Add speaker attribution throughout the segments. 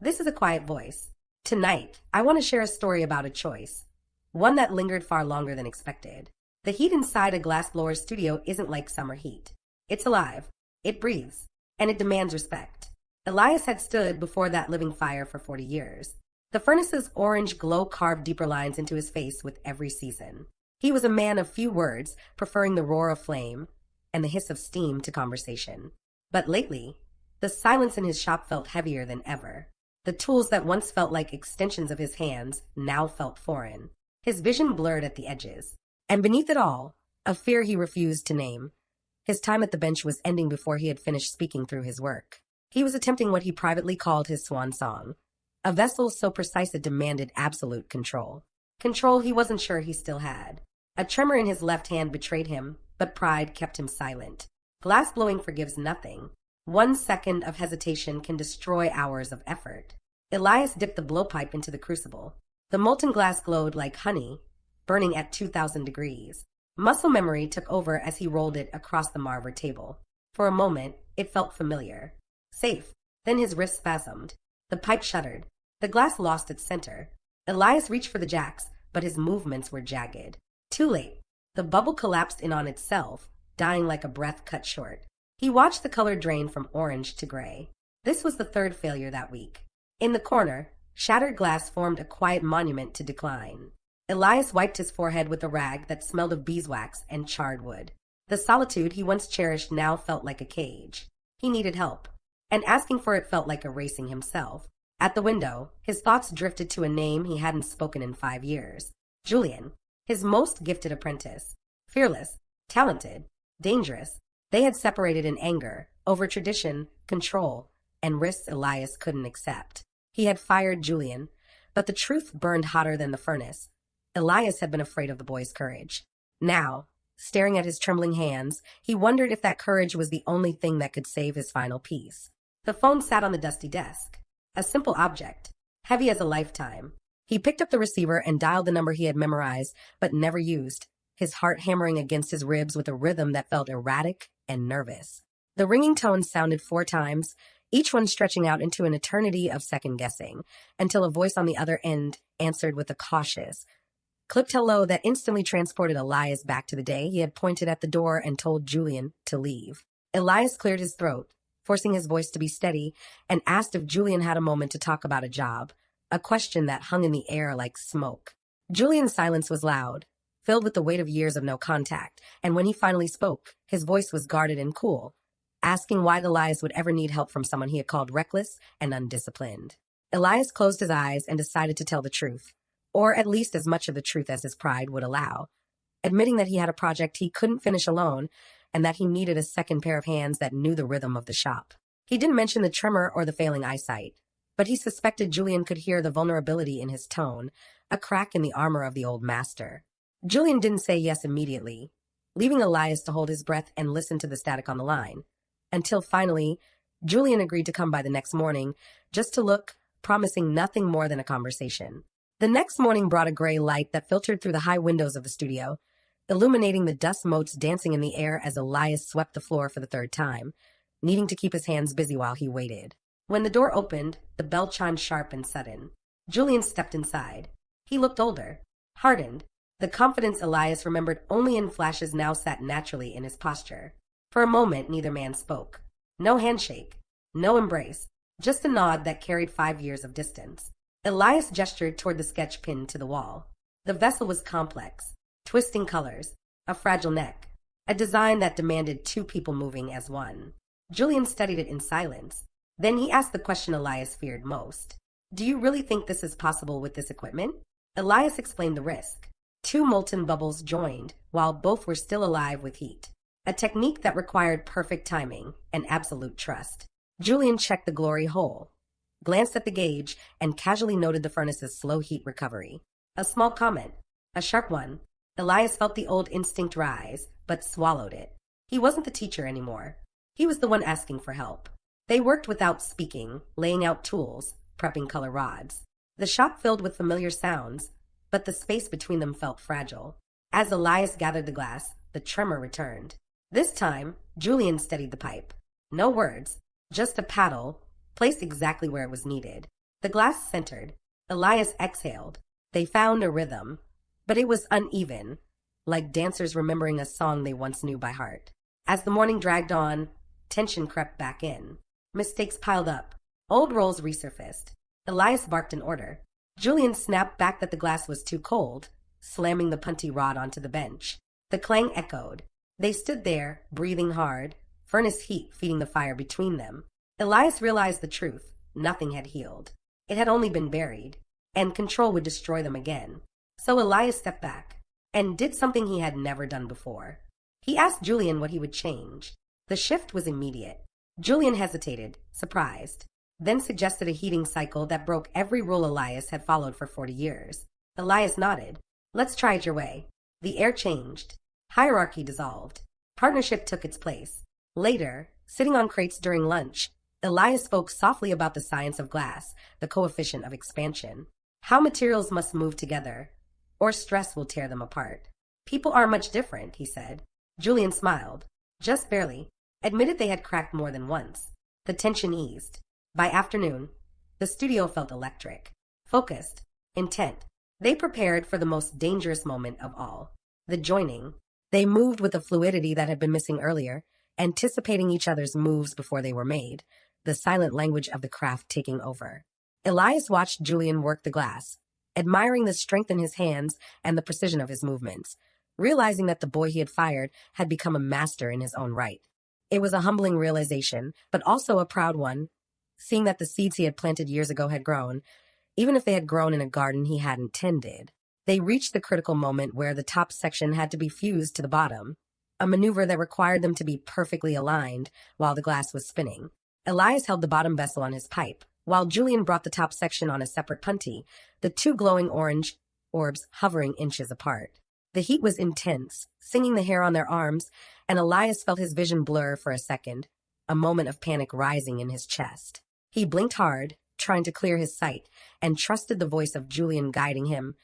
Speaker 1: This is a quiet voice. Tonight, I want to share a story about a choice. One that lingered far longer than expected. The heat inside a glassblower's studio isn't like summer heat. It's alive, it breathes, and it demands respect. Elias had stood before that living fire for 40 years. The furnace's orange glow carved deeper lines into his face with every season. He was a man of few words, preferring the roar of flame and the hiss of steam to conversation. But lately, the silence in his shop felt heavier than ever. The tools that once felt like extensions of his hands now felt foreign. His vision blurred at the edges. And beneath it all, a fear he refused to name. His time at the bench was ending before he had finished speaking through his work. He was attempting what he privately called his swan song. A vessel so precise it demanded absolute control. Control he wasn't sure he still had. A tremor in his left hand betrayed him, but pride kept him silent. Glassblowing forgives nothing. 1 second of hesitation can destroy hours of effort. Elias dipped the blowpipe into the crucible. The molten glass glowed like honey, burning at 2,000 degrees. Muscle memory took over as he rolled it across the marble table. For a moment, it felt familiar. Safe. Then his wrist spasmed. The pipe shuddered. The glass lost its center. Elias reached for the jacks, but his movements were jagged. Too late. The bubble collapsed in on itself, dying like a breath cut short. He watched the color drain from orange to gray. This was the third failure that week. In the corner, shattered glass formed a quiet monument to decline. Elias wiped his forehead with a rag that smelled of beeswax and charred wood. The solitude he once cherished now felt like a cage. He needed help, and asking for it felt like erasing himself. At the window, his thoughts drifted to a name he hadn't spoken in 5 years. Julian, his most gifted apprentice. Fearless, talented, dangerous. They had separated in anger, over tradition, control, and risks Elias couldn't accept. He had fired Julian, but the truth burned hotter than the furnace. Elias had been afraid of the boy's courage. Now, staring at his trembling hands, he wondered if that courage was the only thing that could save his final piece. The phone sat on the dusty desk. A simple object, heavy as a lifetime. He picked up the receiver and dialed the number he had memorized, but never used, his heart hammering against his ribs with a rhythm that felt erratic and nervous. The ringing tones sounded 4 times, each one stretching out into an eternity of second-guessing, until a voice on the other end answered with a cautious, clipped hello that instantly transported Elias back to the day he had pointed at the door and told Julian to leave. Elias cleared his throat, forcing his voice to be steady, and asked if Julian had a moment to talk about a job, a question that hung in the air like smoke. Julian's silence was loud, filled with the weight of years of no contact, and when he finally spoke, his voice was guarded and cool, asking why Elias would ever need help from someone he had called reckless and undisciplined. Elias closed his eyes and decided to tell the truth, or at least as much of the truth as his pride would allow, admitting that he had a project he couldn't finish alone and that he needed a second pair of hands that knew the rhythm of the shop. He didn't mention the tremor or the failing eyesight, but he suspected Julian could hear the vulnerability in his tone, a crack in the armor of the old master. Julian didn't say yes immediately, leaving Elias to hold his breath and listen to the static on the line, until finally, Julian agreed to come by the next morning, just to look, promising nothing more than a conversation. The next morning brought a gray light that filtered through the high windows of the studio, illuminating the dust motes dancing in the air as Elias swept the floor for the 3rd time, needing to keep his hands busy while he waited. When the door opened, the bell chimed sharp and sudden. Julian stepped inside. He looked older, hardened. The confidence Elias remembered only in flashes now sat naturally in his posture. For a moment, neither man spoke. No handshake, no embrace, just a nod that carried 5 years of distance. Elias gestured toward the sketch pinned to the wall. The vessel was complex, twisting colors, a fragile neck, a design that demanded 2 people moving as one. Julian studied it in silence. Then he asked the question Elias feared most. Do you really think this is possible with this equipment? Elias explained the risk. 2 molten bubbles joined, while both were still alive with heat. A technique that required perfect timing and absolute trust. Julian checked the glory hole, glanced at the gauge, and casually noted the furnace's slow heat recovery. A small comment, a sharp one. Elias felt the old instinct rise, but swallowed it. He wasn't the teacher anymore. He was the one asking for help. They worked without speaking, laying out tools, prepping color rods. The shop filled with familiar sounds, but the space between them felt fragile. As Elias gathered the glass, the tremor returned. This time, Julian steadied the pipe. No words, just a paddle, placed exactly where it was needed. The glass centered. Elias exhaled. They found a rhythm, but it was uneven, like dancers remembering a song they once knew by heart. As the morning dragged on, tension crept back in. Mistakes piled up. Old roles resurfaced. Elias barked an order. Julian snapped back that the glass was too cold, slamming the punty rod onto the bench. The clang echoed. They stood there, breathing hard, furnace heat feeding the fire between them. Elias realized the truth. Nothing had healed. It had only been buried, and control would destroy them again. So Elias stepped back and did something he had never done before. He asked Julian what he would change. The shift was immediate. Julian hesitated, surprised, then suggested a heating cycle that broke every rule Elias had followed for 40 years. Elias nodded. Let's try it your way. The air changed. Hierarchy dissolved. Partnership took its place. Later, sitting on crates during lunch, Elias spoke softly about the science of glass, the coefficient of expansion, how materials must move together, or stress will tear them apart. People are much different, he said. Julian smiled, just barely, admitted they had cracked more than once. The tension eased. By afternoon, the studio felt electric, focused, intent. They prepared for the most dangerous moment of all, the joining. They moved with a fluidity that had been missing earlier, anticipating each other's moves before they were made, the silent language of the craft taking over. Elias watched Julian work the glass, admiring the strength in his hands and the precision of his movements, realizing that the boy he had fired had become a master in his own right. It was a humbling realization, but also a proud one, seeing that the seeds he had planted years ago had grown, even if they had grown in a garden he hadn't tended. They reached the critical moment where the top section had to be fused to the bottom, a maneuver that required them to be perfectly aligned while the glass was spinning. Elias held the bottom vessel on his pipe, while Julian brought the top section on a separate punty, the two glowing orange orbs hovering inches apart. The heat was intense, singing the hair on their arms, and Elias felt his vision blur for a second, a moment of panic rising in his chest. He blinked hard, trying to clear his sight, and trusted the voice of Julian guiding him,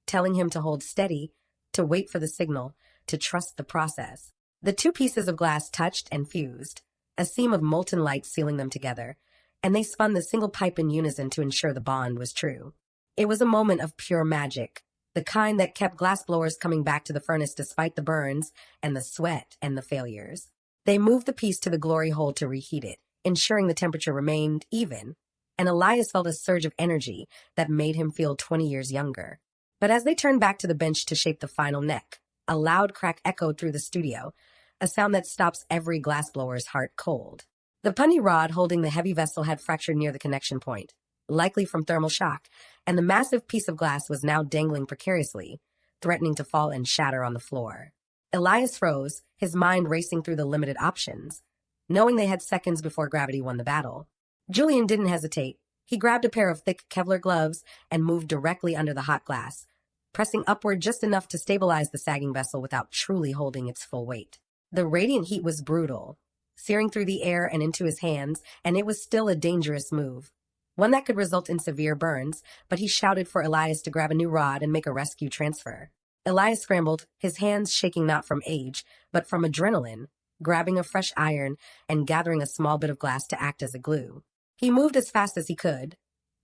Speaker 1: telling him to hold steady, to wait for the signal, to trust the process. The two pieces of glass touched and fused, a seam of molten light sealing them together, and they spun the single pipe in unison to ensure the bond was true. It was a moment of pure magic, the kind that kept glassblowers coming back to the furnace despite the burns and the sweat and the failures. They moved the piece to the glory hole to reheat it, ensuring the temperature remained even, and Elias felt a surge of energy that made him feel 20 years younger. But as they turned back to the bench to shape the final neck, a loud crack echoed through the studio, a sound that stops every glassblower's heart cold. The punny rod holding the heavy vessel had fractured near the connection point, likely from thermal shock, and the massive piece of glass was now dangling precariously, threatening to fall and shatter on the floor. Elias froze, his mind racing through the limited options, knowing they had seconds before gravity won the battle. Julian didn't hesitate. He grabbed a pair of thick Kevlar gloves and moved directly under the hot glass, pressing upward just enough to stabilize the sagging vessel without truly holding its full weight. The radiant heat was brutal, searing through the air and into his hands, and it was still a dangerous move, one that could result in severe burns, but he shouted for Elias to grab a new rod and make a rescue transfer. Elias scrambled, his hands shaking not from age, but from adrenaline, grabbing a fresh iron and gathering a small bit of glass to act as a glue. He moved as fast as he could,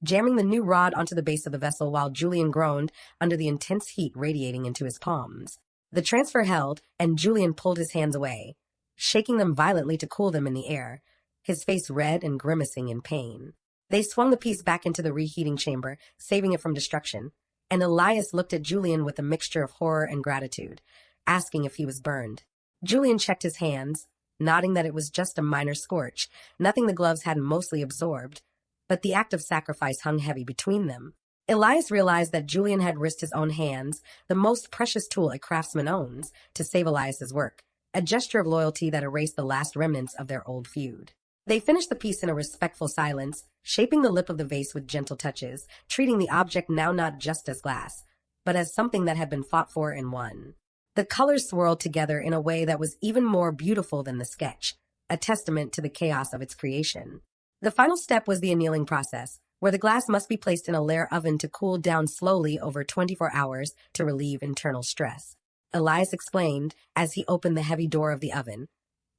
Speaker 1: jamming the new rod onto the base of the vessel while Julian groaned under the intense heat radiating into his palms. The transfer held, and Julian pulled his hands away, shaking them violently to cool them in the air, his face red and grimacing in pain. They swung the piece back into the reheating chamber, saving it from destruction, and Elias looked at Julian with a mixture of horror and gratitude, asking if he was burned. Julian checked his hands, nodding that it was just a minor scorch, nothing the gloves hadn't mostly absorbed, but the act of sacrifice hung heavy between them. Elias realized that Julian had risked his own hands, the most precious tool a craftsman owns, to save Elias's work, a gesture of loyalty that erased the last remnants of their old feud. They finished the piece in a respectful silence, shaping the lip of the vase with gentle touches, treating the object now not just as glass, but as something that had been fought for and won. The colors swirled together in a way that was even more beautiful than the sketch, a testament to the chaos of its creation. The final step was the annealing process, where the glass must be placed in a layer oven to cool down slowly over 24 hours to relieve internal stress. Elias explained, as he opened the heavy door of the oven,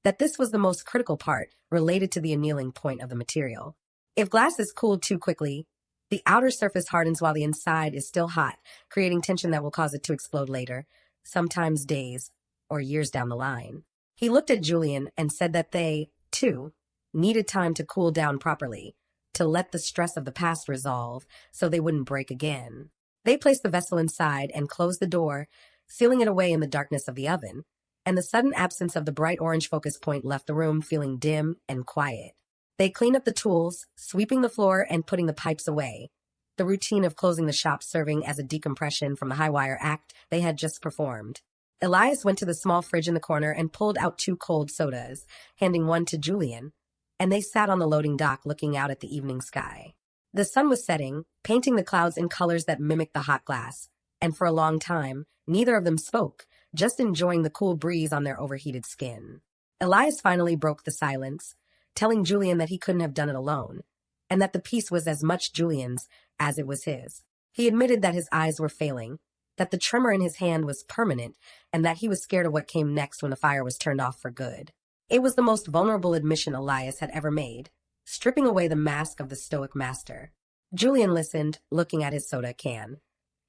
Speaker 1: that this was the most critical part related to the annealing point of the material. If glass is cooled too quickly, The outer surface hardens while the inside is still hot, creating tension that will cause it to explode later, sometimes days or years down the line. He looked at Julian and said that they, too, needed time to cool down properly, to let the stress of the past resolve so they wouldn't break again. They placed the vessel inside and closed the door, sealing it away in the darkness of the oven, and the sudden absence of the bright orange focus point left the room feeling dim and quiet. They cleaned up the tools, sweeping the floor and putting the pipes away, the routine of closing the shop serving as a decompression from the high-wire act they had just performed. Elias went to the small fridge in the corner and pulled out 2 cold sodas, handing one to Julian, and they sat on the loading dock looking out at the evening sky. The sun was setting, painting the clouds in colors that mimicked the hot glass, and for a long time, neither of them spoke, just enjoying the cool breeze on their overheated skin. Elias finally broke the silence, telling Julian that he couldn't have done it alone, and that the piece was as much Julian's as it was his. He admitted that his eyes were failing, that the tremor in his hand was permanent, and that he was scared of what came next when the fire was turned off for good. It was the most vulnerable admission Elias had ever made, stripping away the mask of the stoic master. Julian listened, looking at his soda can,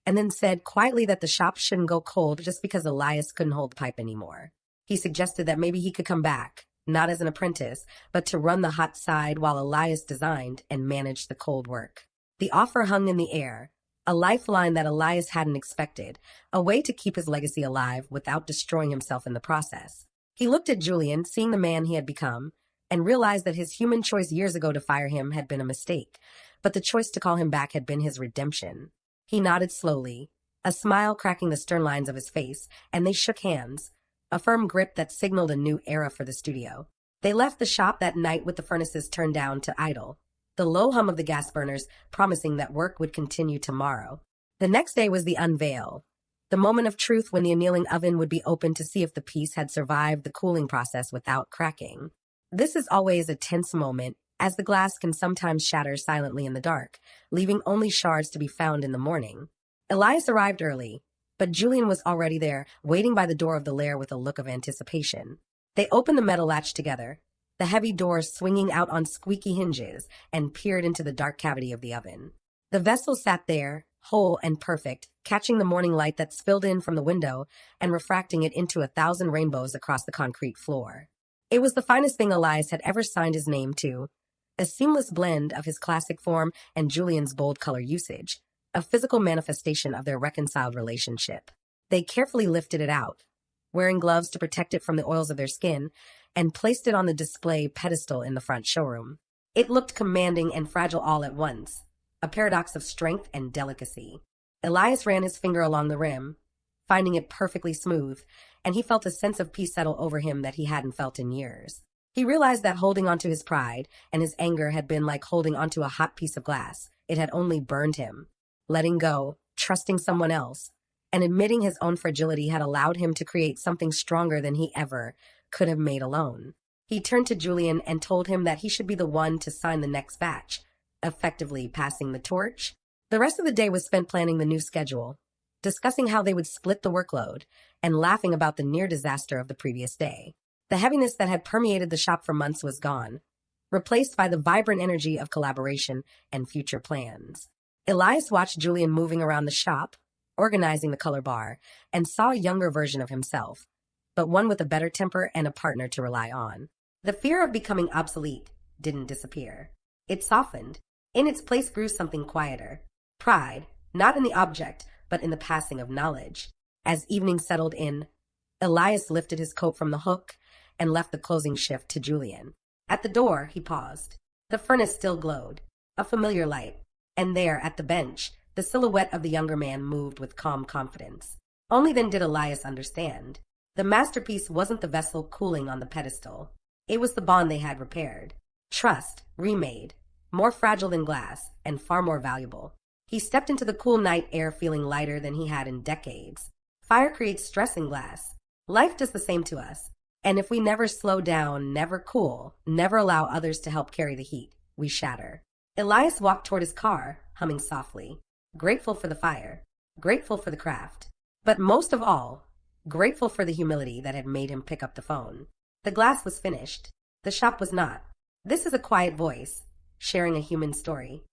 Speaker 1: and then said quietly that the shop shouldn't go cold just because Elias couldn't hold the pipe anymore. He suggested that maybe he could come back, not as an apprentice, but to run the hot side while Elias designed and managed the cold work. The offer hung in the air, a lifeline that Elias hadn't expected, a way to keep his legacy alive without destroying himself in the process. He looked at Julian, seeing the man he had become, and realized that his human choice years ago to fire him had been a mistake, but the choice to call him back had been his redemption. He nodded slowly, a smile cracking the stern lines of his face, and they shook hands, a firm grip that signaled a new era for the studio. They left the shop that night with the furnaces turned down to idle, the low hum of the gas burners promising that work would continue tomorrow. The next day was the unveil, the moment of truth when the annealing oven would be opened to see if the piece had survived the cooling process without cracking. This is always a tense moment, as the glass can sometimes shatter silently in the dark, leaving only shards to be found in the morning. Elias arrived early, but Julian was already there, waiting by the door of the lair with a look of anticipation. They opened the metal latch together, the heavy door swinging out on squeaky hinges, and peered into the dark cavity of the oven. The vessel sat there, whole and perfect, catching the morning light that spilled in from the window and refracting it into 1,000 rainbows across the concrete floor. It was the finest thing Elias had ever signed his name to, a seamless blend of his classic form and Julian's bold color usage, a physical manifestation of their reconciled relationship. They carefully lifted it out, wearing gloves to protect it from the oils of their skin, and placed it on the display pedestal in the front showroom. It looked commanding and fragile all at once, a paradox of strength and delicacy. Elias ran his finger along the rim, finding it perfectly smooth, and he felt a sense of peace settle over him that he hadn't felt in years. He realized that holding onto his pride and his anger had been like holding onto a hot piece of glass. It had only burned him. Letting go, trusting someone else, and admitting his own fragility had allowed him to create something stronger than he ever could have made alone. He turned to Julian and told him that he should be the one to sign the next batch, effectively passing the torch. The rest of the day was spent planning the new schedule, discussing how they would split the workload, and laughing about the near disaster of the previous day. The heaviness that had permeated the shop for months was gone, replaced by the vibrant energy of collaboration and future plans. Elias watched Julian moving around the shop, organizing the color bar, and saw a younger version of himself, but one with a better temper and a partner to rely on. The fear of becoming obsolete didn't disappear. It softened. In its place grew something quieter. Pride, not in the object, but in the passing of knowledge. As evening settled in, Elias lifted his coat from the hook and left the closing shift to Julian. At the door, he paused. The furnace still glowed, a familiar light, and there, at the bench, the silhouette of the younger man moved with calm confidence. Only then did Elias understand. The masterpiece wasn't the vessel cooling on the pedestal. It was the bond they had repaired. Trust, remade, more fragile than glass, and far more valuable. He stepped into the cool night air feeling lighter than he had in decades. Fire creates stress in glass. Life does the same to us. And if we never slow down, never cool, never allow others to help carry the heat, we shatter. Elias walked toward his car, humming softly, grateful for the fire, grateful for the craft, but most of all, grateful for the humility that had made him pick up the phone. The glass was finished. The shop was not. This is a quiet voice, sharing a human story.